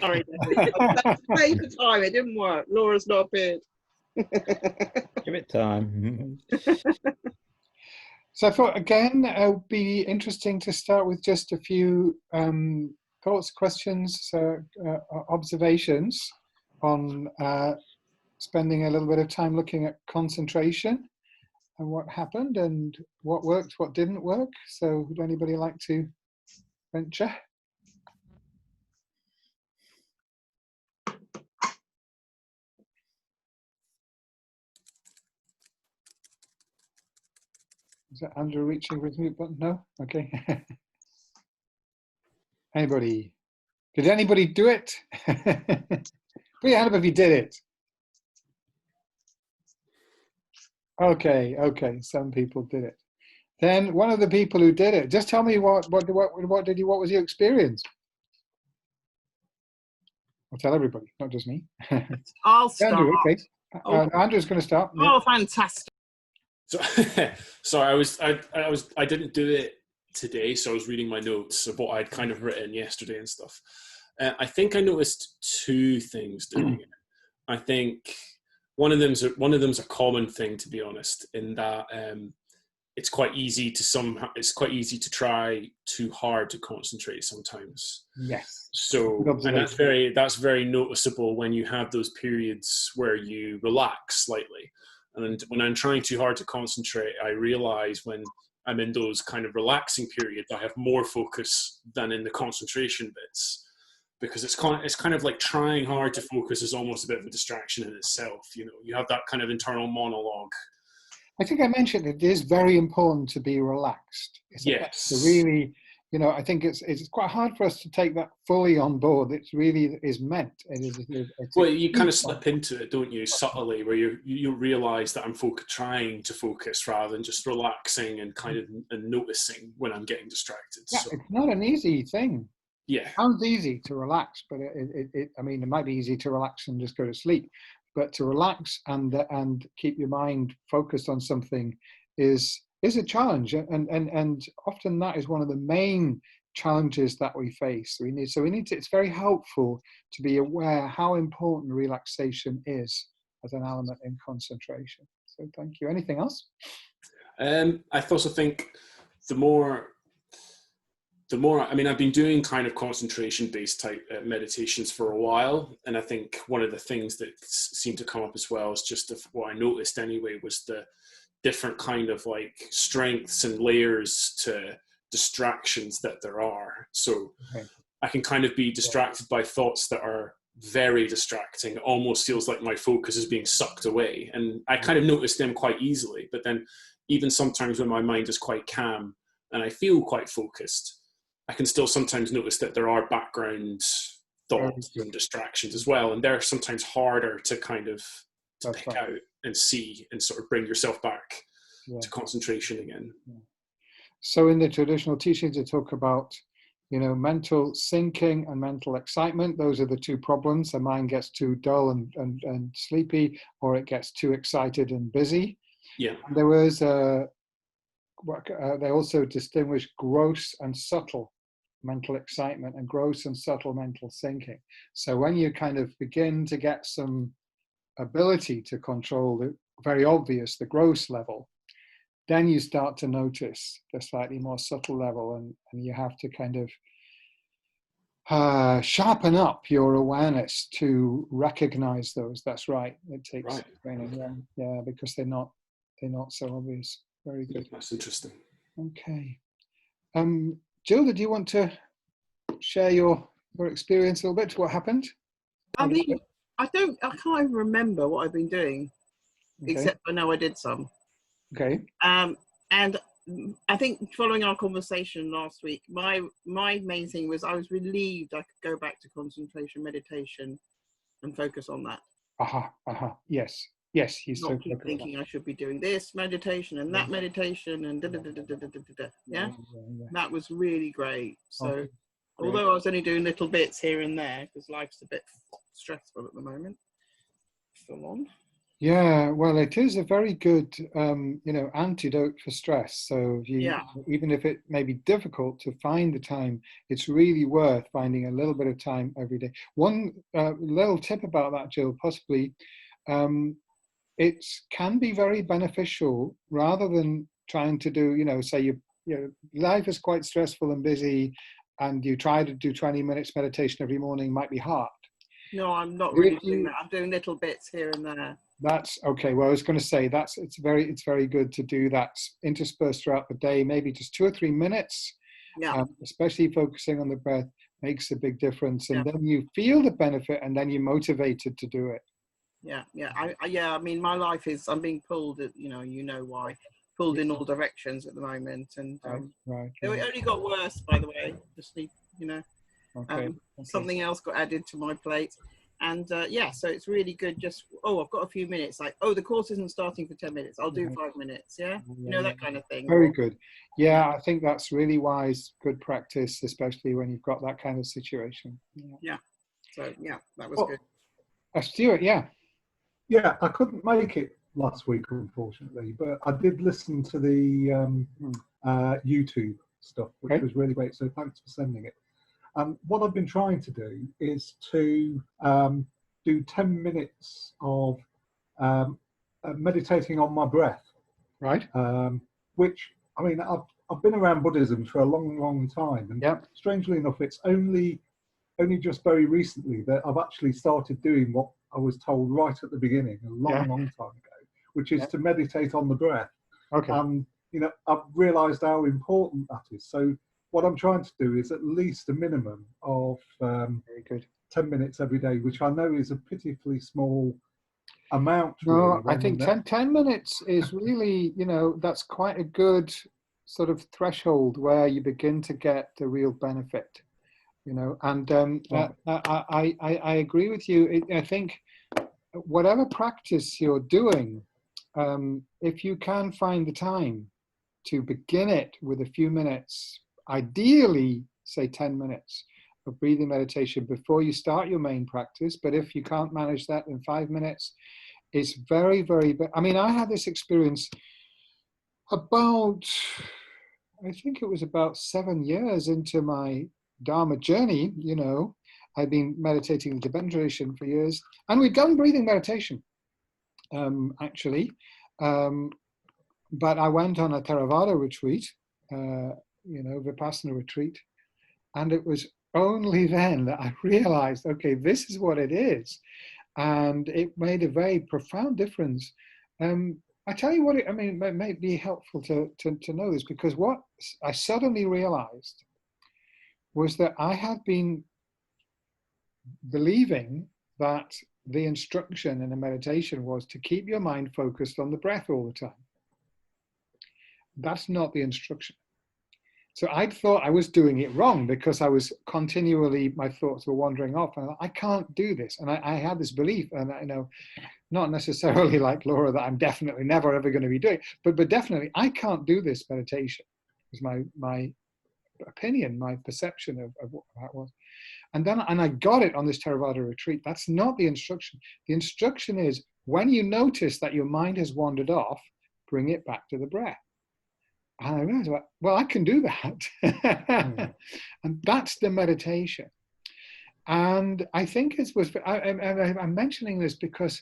Sorry, Debbie. That's the paper time. It didn't work. Laura's not appeared. Give it time. So I thought, again, it would be interesting to start with just a few thoughts, questions, observations on spending a little bit of time looking at concentration and what happened and what worked, what didn't work. So would anybody like to venture? Is that Andrew reaching with mute button? No? Okay. Anybody? Did anybody do it? Put your hand up if you did it. Okay, okay, some people did it. Then one of the people who did it, just tell me what was your experience? I'll tell everybody, not just me. I'll start. Andrew, okay. Andrew's going to start. Oh, fantastic. So, I didn't do it today, so I was reading my notes of what I'd kind of written yesterday and stuff. I think I noticed two things doing it. I think one of them's a common thing, to be honest, in that it's quite easy to try too hard to concentrate sometimes. Yes. So, and that's very noticeable when you have those periods where you relax slightly. And when I'm trying too hard to concentrate, I realize when I'm in those kind of relaxing periods, I have more focus than in the concentration bits, because it's kind of like trying hard to focus is almost a bit of a distraction in itself. You know, you have that kind of internal monologue. I think I mentioned it is very important to be relaxed. Yes. To really, you know, I think it's quite hard for us to take that fully on board. It really is meant. Well, you kind of slip into it, don't you, subtly, where you realise that I'm trying to focus rather than just relaxing and kind of and noticing when I'm getting distracted. Yeah, so. It's not an easy thing. Yeah. It sounds easy to relax, but I mean, it might be easy to relax and just go to sleep, but to relax and keep your mind focused on something is a challenge, and often that is one of the main challenges that we face. It's very helpful to be aware how important relaxation is as an element in concentration. So thank you. Anything else? I also think the more, I mean, I've been doing kind of concentration-based type meditations for a while, and I think one of the things that seemed to come up as well is just what I noticed anyway was the different kind of like strengths and layers to distractions that there are. So I can kind of be distracted by thoughts that are very distracting. It almost feels like my focus is being sucked away, and I kind of notice them quite easily. But then even sometimes when my mind is quite calm and I feel quite focused, I can still sometimes notice that there are background thoughts and distractions as well, and they're sometimes harder to kind of pick out and see and sort of bring yourself back to concentration again. Yeah. So in the traditional teachings, they talk about, you know, mental sinking and mental excitement. Those are the two problems. The mind gets too dull and sleepy, or it gets too excited and busy. Yeah. And there was they also distinguish gross and subtle mental excitement and gross and subtle mental sinking. So when you kind of begin to get some ability to control the very obvious, the gross level, then you start to notice the slightly more subtle level, and you have to kind of sharpen up your awareness to recognize those. That's right. It takes training, yeah, because they're not so obvious. Very good. That's interesting. Okay. Jill, do you want to share your experience a little bit? What happened? I mean, I can't even remember what I've been doing, except I know I did some. Okay. And I think following our conversation last week, my main thing was I was relieved I could go back to concentration meditation and focus on that. Yes. He's not keep thinking I should be doing this meditation and that meditation and yeah. That was really great. So although I was only doing little bits here and there because life's a bit stressful at the moment, full on. Yeah, well, it is a very good, antidote for stress. So if you, Yeah. even if it may be difficult to find the time, it's really worth finding a little bit of time every day. One little tip about that, Jill, possibly, um, it can be very beneficial rather than trying to do, say life is quite stressful and busy, and you try to do 20 minutes meditation every morning might be hard. No, I'm not If really doing you that. I'm doing little bits here and there. That's okay. Well, I was going to say it's very good to do that interspersed throughout the day, maybe just 2 or 3 minutes, Yeah. especially focusing on the breath makes a big difference. Yeah. And then you feel the benefit, and then you're motivated to do it. Yeah. I mean, my life is, I'm being pulled, you know why, pulled in all directions at the moment. And Right. it only got worse, by the way. Just need, Okay. something else got added to my plate. And so it's really good. Just, I've got a few minutes. Like, the course isn't starting for 10 minutes. I'll do 5 minutes. Yeah. That kind of thing. Very good. Yeah, I think that's really wise, good practice, especially when you've got that kind of situation. Yeah. So, that was good. Stuart, yeah. Yeah, I couldn't make it last week, unfortunately, but I did listen to the YouTube stuff, which was really great. So thanks for sending it. What I've been trying to do is to do 10 minutes of meditating on my breath. Right. Which, I mean, I've been around Buddhism for a long, long time. And strangely enough, it's only just very recently that I've actually started doing what I was told right at the beginning, a long, long time ago, which is to meditate on the breath. Okay. And, I've realized how important that is. So what I'm trying to do is at least a minimum of 10 minutes every day, which I know is a pitifully small amount. No, I think 10 minutes is really, that's quite a good sort of threshold where you begin to get the real benefit, and I agree with you. I think whatever practice you're doing, if you can find the time to begin it with a few minutes, ideally, say 10 minutes of breathing meditation before you start your main practice. But if you can't manage that in 5 minutes, it's very, very, I mean, I had this experience about, I think it was about 7 years into my Dharma journey. I've been meditating in Tibetan tradition for years, and we've done breathing meditation, actually. But I went on a Theravada retreat, Vipassana retreat, and it was only then that I realized, okay, this is what it is. And it made a very profound difference. I tell you what, it may be helpful to know this, because what I suddenly realized was that I had been believing that the instruction in a meditation was to keep your mind focused on the breath all the time. That's not the instruction. So I thought I was doing it wrong because I was continually, my thoughts were wandering off, and I can't do this. And I had this belief, and not necessarily like Laura, that I'm definitely never ever going to be doing, but definitely I can't do this meditation. Is my opinion, my perception of what that was. And I got it on this Theravada retreat. That's not the instruction. The instruction is, when you notice that your mind has wandered off, bring it back to the breath. And I realized, well, I can do that. And that's the meditation. And I think I'm mentioning this because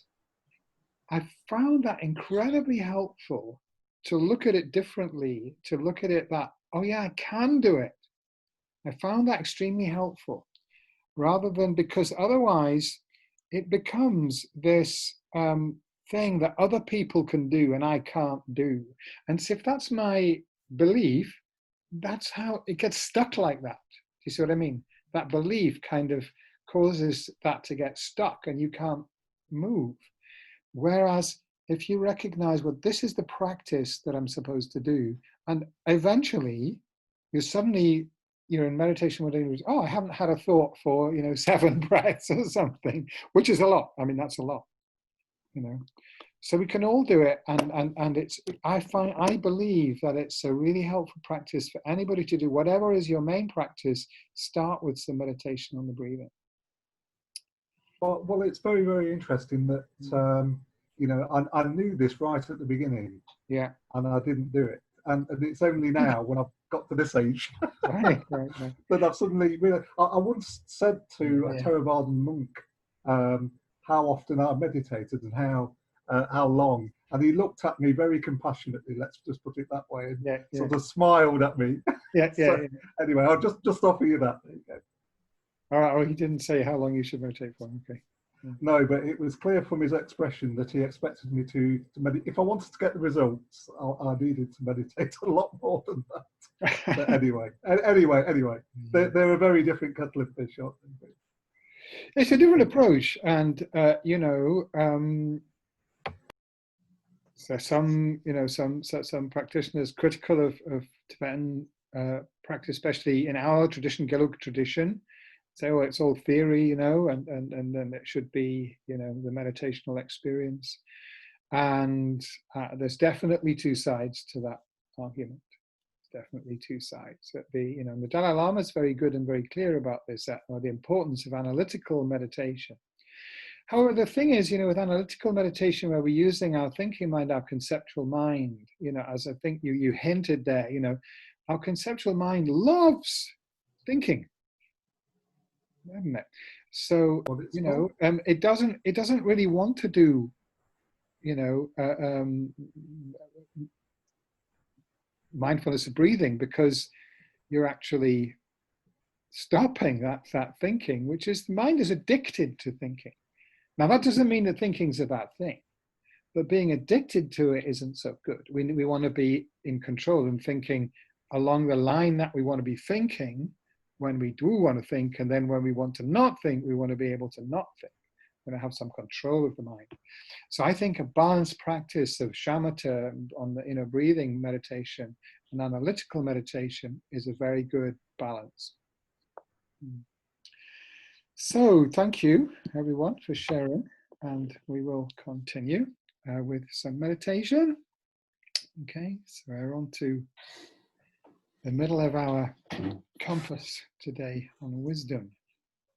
I found that incredibly helpful to look at it differently, to look at it that, oh yeah, I can do it. I found that extremely helpful, rather than, because otherwise it becomes this thing that other people can do and I can't do. And so if that's my belief, that's how it gets stuck like that. Do you see what I mean? That belief kind of causes that to get stuck and you can't move. Whereas if you recognize, well, this is the practice that I'm supposed to do, and eventually you're in meditation with, I haven't had a thought for 7 breaths or something, which is a lot. I mean, that's a lot. So we can all do it, and it's, I believe that it's a really helpful practice for anybody to do. Whatever is your main practice, start with some meditation on the breathing. Well, it's very, very interesting that you know, I knew this right at the beginning, Yeah. and I didn't do it. And it's only now when I've got to this age Right. that I've suddenly realized. I once said to a Yeah. Theravadan monk how often I meditated and how long, and he looked at me very compassionately. Let's just put it that way, and Yeah. sort of smiled at me. Yeah. So, anyway, I'll just offer you that. There you go. All right. Well, he didn't say how long you should meditate for. Okay. No, but it was clear from his expression that he expected me to meditate. If I wanted to get the results, I needed to meditate a lot more than that. But anyway, they're a very different kettle of fish, aren't they? It's a different approach, and you know, so some practitioners critical of Tibetan practice, especially in our tradition, Gelug tradition, say, well, it's all theory, you know, and then it should be, you know, the meditational experience. And there's definitely two sides to that argument. Definitely two sides. You know, the Dalai Lama is very good and very clear about this, or the importance of analytical meditation. However, the thing is, you know, with analytical meditation, where we're using our thinking mind, our conceptual mind, you know, as I think you hinted there, you know, our conceptual mind loves thinking, isn't it? So, you know, it doesn't really want to do, you know, mindfulness of breathing, because you're actually stopping that thinking, which is, the mind is addicted to thinking. Now, that doesn't mean that thinking's a bad thing, but being addicted to it isn't so good. We want to be in control and thinking along the line that we want to be thinking when we do want to think, and then when we want to not think, we want to be able to not think. We want to have some control of the mind. So I think a balanced practice of shamatha on the, you know, breathing meditation and analytical meditation is a very good balance. So thank you everyone for sharing, and we will continue with some meditation. Okay, so we're on to the middle of our compass today on wisdom.